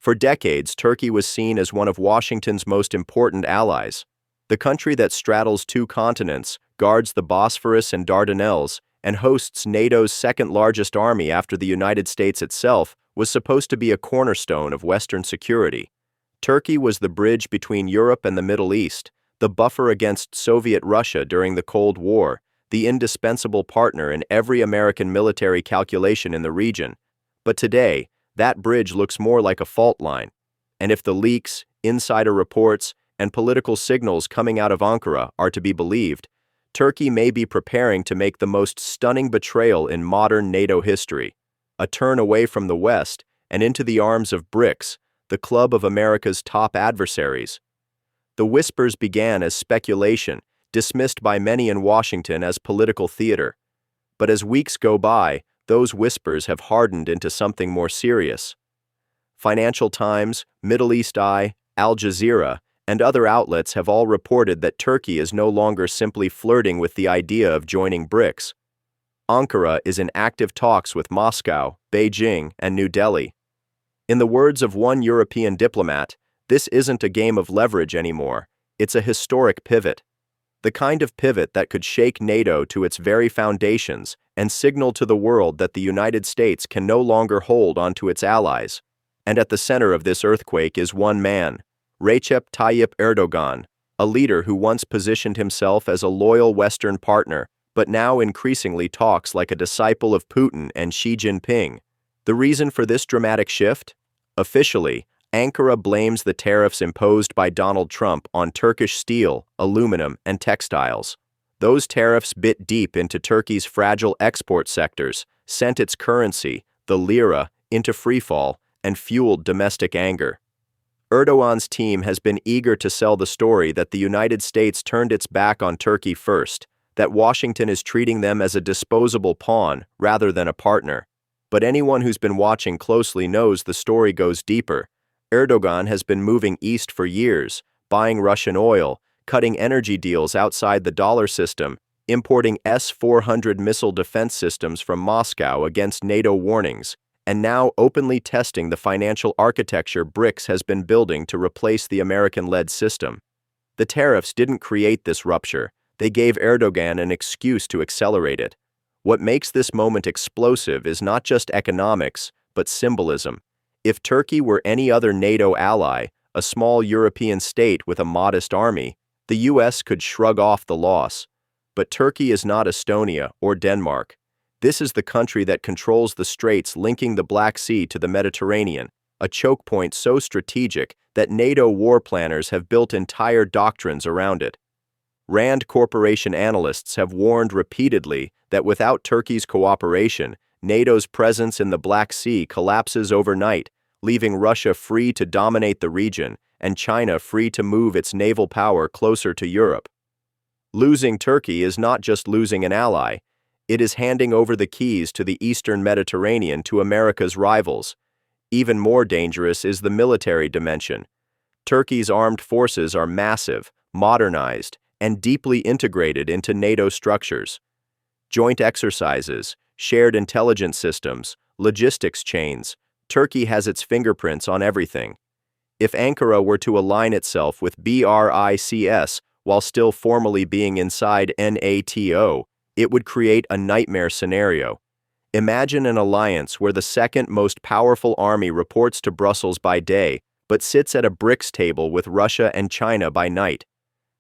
For decades, Turkey was seen as one of Washington's most important allies. The country that straddles two continents, guards the Bosphorus and Dardanelles, and hosts NATO's second-largest army after the United States itself, was supposed to be a cornerstone of Western security. Turkey was the bridge between Europe and the Middle East, the buffer against Soviet Russia during the Cold War, the indispensable partner in every American military calculation in the region. But today, that bridge looks more like a fault line. And if the leaks, insider reports, and political signals coming out of Ankara are to be believed, Turkey may be preparing to make the most stunning betrayal in modern NATO history, a turn away from the West and into the arms of BRICS, the club of America's top adversaries. The whispers began as speculation, dismissed by many in Washington as political theater. But as weeks go by, those whispers have hardened into something more serious. Financial Times, Middle East Eye, Al Jazeera, and other outlets have all reported that Turkey is no longer simply flirting with the idea of joining BRICS. Ankara is in active talks with Moscow, Beijing, and New Delhi. In the words of one European diplomat, this isn't a game of leverage anymore, it's a historic pivot. The kind of pivot that could shake NATO to its very foundations and signal to the world that the United States can no longer hold onto its allies. And at the center of this earthquake is one man, Recep Tayyip Erdogan, a leader who once positioned himself as a loyal Western partner, but now increasingly talks like a disciple of Putin and Xi Jinping. The reason for this dramatic shift? Officially, Ankara blames the tariffs imposed by Donald Trump on Turkish steel, aluminum, and textiles. Those tariffs bit deep into Turkey's fragile export sectors, sent its currency, the lira, into freefall, and fueled domestic anger. Erdogan's team has been eager to sell the story that the United States turned its back on Turkey first, that Washington is treating them as a disposable pawn rather than a partner. But anyone who's been watching closely knows the story goes deeper. Erdogan has been moving east for years, buying Russian oil, cutting energy deals outside the dollar system, importing S-400 missile defense systems from Moscow against NATO warnings, and now openly testing the financial architecture BRICS has been building to replace the American-led system. The tariffs didn't create this rupture, they gave Erdogan an excuse to accelerate it. What makes this moment explosive is not just economics, but symbolism. If Turkey were any other NATO ally, a small European state with a modest army, the US could shrug off the loss. But Turkey is not Estonia or Denmark. This is the country that controls the straits linking the Black Sea to the Mediterranean, a choke point so strategic that NATO war planners have built entire doctrines around it. Rand Corporation analysts have warned repeatedly that without Turkey's cooperation, NATO's presence in the Black Sea collapses overnight, leaving Russia free to dominate the region and China free to move its naval power closer to Europe. Losing Turkey is not just losing an ally, it is handing over the keys to the eastern Mediterranean to America's rivals. Even more dangerous is the military dimension. Turkey's armed forces are massive, modernized, and deeply integrated into NATO structures. Joint exercises, shared intelligence systems, logistics chains, Turkey has its fingerprints on everything. If Ankara were to align itself with BRICS while still formally being inside NATO, it would create a nightmare scenario. Imagine an alliance where the second most powerful army reports to Brussels by day, but sits at a BRICS table with Russia and China by night.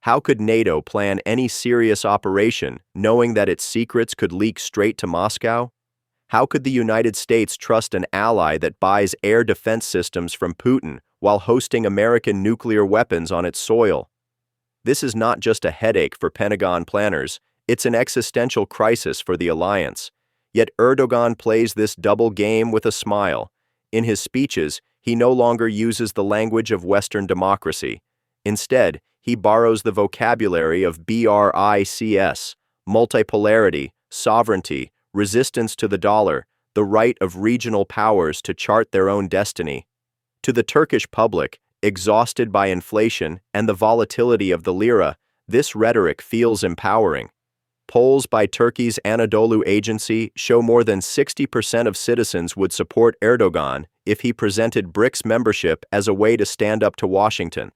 How could NATO plan any serious operation, knowing that its secrets could leak straight to Moscow? How could the United States trust an ally that buys air defense systems from Putin while hosting American nuclear weapons on its soil? This is not just a headache for Pentagon planners, it's an existential crisis for the alliance. Yet Erdogan plays this double game with a smile. In his speeches, he no longer uses the language of Western democracy. Instead, he borrows the vocabulary of BRICS, multipolarity, sovereignty, resistance to the dollar, the right of regional powers to chart their own destiny. To the Turkish public, exhausted by inflation and the volatility of the lira, this rhetoric feels empowering. Polls by Turkey's Anadolu agency show more than 60% of citizens would support Erdogan if he presented BRICS membership as a way to stand up to Washington.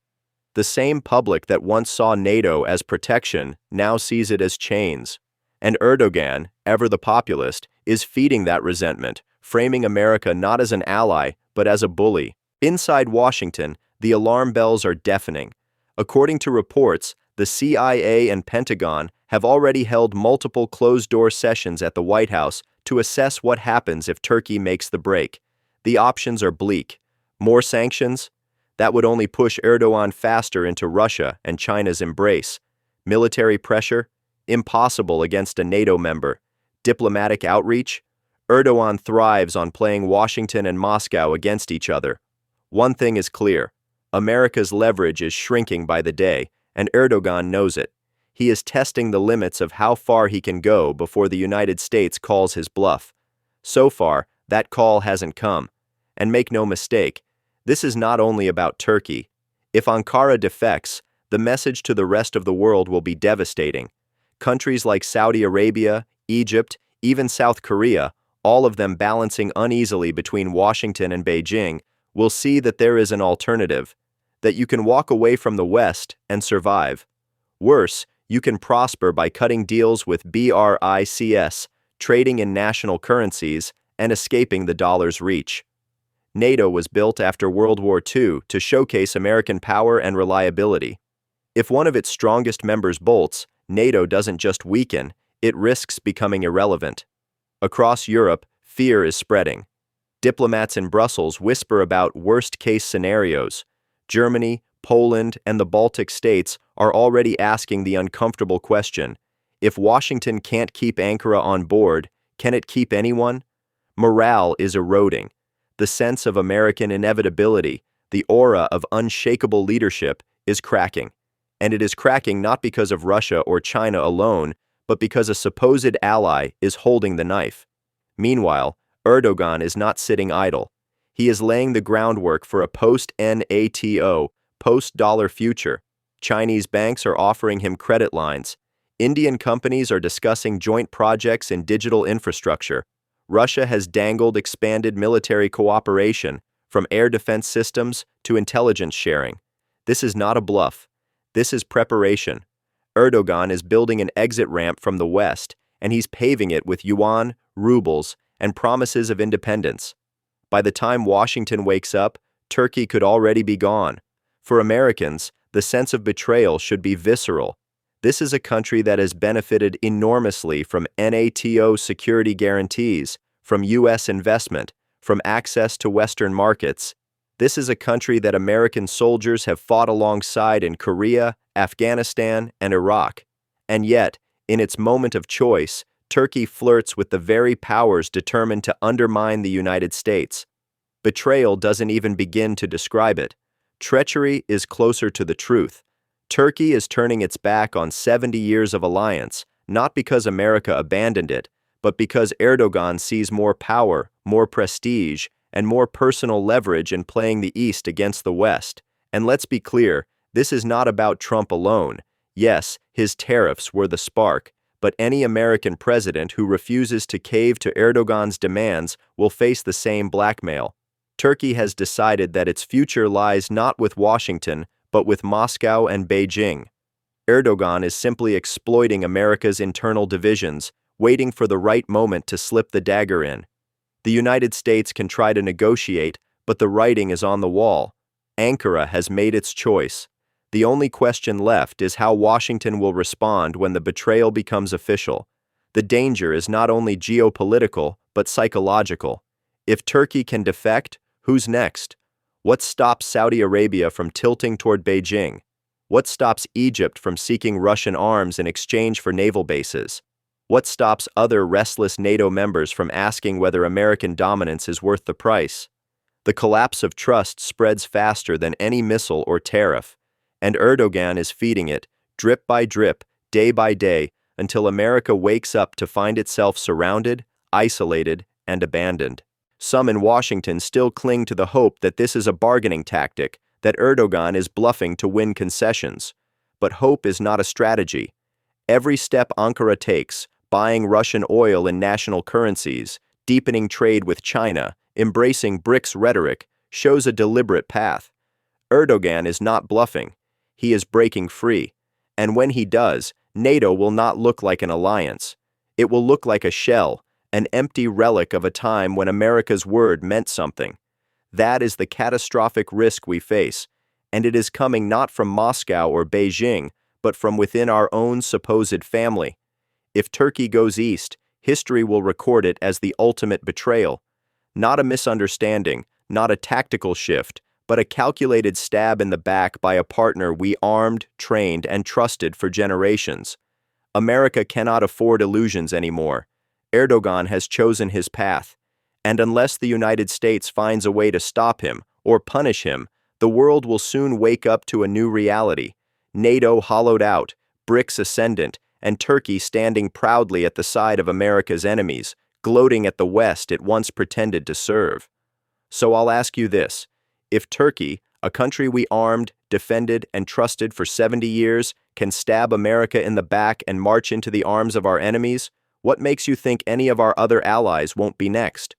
The same public that once saw NATO as protection now sees it as chains. And Erdogan, ever the populist, is feeding that resentment, framing America not as an ally, but as a bully. Inside Washington, the alarm bells are deafening. According to reports, the CIA and Pentagon have already held multiple closed-door sessions at the White House to assess what happens if Turkey makes the break. The options are bleak. More sanctions? That would only push Erdogan faster into Russia and China's embrace. Military pressure? Impossible against a NATO member. Diplomatic outreach? Erdogan thrives on playing Washington and Moscow against each other. One thing is clear. America's leverage is shrinking by the day, and Erdogan knows it. He is testing the limits of how far he can go before the United States calls his bluff. So far, that call hasn't come. And make no mistake, this is not only about Turkey. If Ankara defects, the message to the rest of the world will be devastating. Countries like Saudi Arabia, Egypt, even South Korea, all of them balancing uneasily between Washington and Beijing, will see that there is an alternative, that you can walk away from the West and survive. Worse, you can prosper by cutting deals with BRICS, trading in national currencies, and escaping the dollar's reach. NATO was built after World War II to showcase American power and reliability. If one of its strongest members bolts, NATO doesn't just weaken, it risks becoming irrelevant. Across Europe, fear is spreading. Diplomats in Brussels whisper about worst-case scenarios. Germany, Poland, and the Baltic states are already asking the uncomfortable question: if Washington can't keep Ankara on board, can it keep anyone? Morale is eroding. The sense of American inevitability, the aura of unshakable leadership, is cracking. And it is cracking not because of Russia or China alone, but because a supposed ally is holding the knife. Meanwhile, Erdogan is not sitting idle. He is laying the groundwork for a post-NATO, post-dollar future. Chinese banks are offering him credit lines. Indian companies are discussing joint projects in digital infrastructure. Russia has dangled expanded military cooperation, from air defense systems to intelligence sharing. This is not a bluff. This is preparation. Erdogan is building an exit ramp from the West, and he's paving it with yuan, rubles, and promises of independence. By the time Washington wakes up, Turkey could already be gone. For Americans, the sense of betrayal should be visceral. This is a country that has benefited enormously from NATO security guarantees, from U.S. investment, from access to Western markets. This is a country that American soldiers have fought alongside in Korea, Afghanistan, and Iraq. And yet, in its moment of choice, Turkey flirts with the very powers determined to undermine the United States. Betrayal doesn't even begin to describe it. Treachery is closer to the truth. Turkey is turning its back on 70 years of alliance, not because America abandoned it, but because Erdogan sees more power, more prestige, and more personal leverage in playing the East against the West. And let's be clear, this is not about Trump alone. Yes, his tariffs were the spark, but any American president who refuses to cave to Erdogan's demands will face the same blackmail. Turkey has decided that its future lies not with Washington, but with Moscow and Beijing. Erdogan is simply exploiting America's internal divisions, waiting for the right moment to slip the dagger in. The United States can try to negotiate, but the writing is on the wall. Ankara has made its choice. The only question left is how Washington will respond when the betrayal becomes official. The danger is not only geopolitical, but psychological. If Turkey can defect, who's next? What stops Saudi Arabia from tilting toward Beijing? What stops Egypt from seeking Russian arms in exchange for naval bases? What stops other restless NATO members from asking whether American dominance is worth the price? The collapse of trust spreads faster than any missile or tariff, and Erdogan is feeding it, drip by drip, day by day, until America wakes up to find itself surrounded, isolated, and abandoned. Some in Washington still cling to the hope that this is a bargaining tactic, that Erdogan is bluffing to win concessions. But hope is not a strategy. Every step Ankara takes, buying Russian oil in national currencies, deepening trade with China, embracing BRICS rhetoric, shows a deliberate path. Erdogan is not bluffing. He is breaking free. And when he does, NATO will not look like an alliance. It will look like a shell, an empty relic of a time when America's word meant something. That is the catastrophic risk we face, and it is coming not from Moscow or Beijing, but from within our own supposed family. If Turkey goes east, history will record it as the ultimate betrayal. Not a misunderstanding, not a tactical shift, but a calculated stab in the back by a partner we armed, trained, and trusted for generations. America cannot afford illusions anymore. Erdogan has chosen his path, and unless the United States finds a way to stop him or punish him, the world will soon wake up to a new reality. NATO hollowed out, BRICS ascendant, and Turkey standing proudly at the side of America's enemies, gloating at the West it once pretended to serve. So I'll ask you this: if Turkey, a country we armed, defended, and trusted for 70 years, can stab America in the back and march into the arms of our enemies, what makes you think any of our other allies won't be next?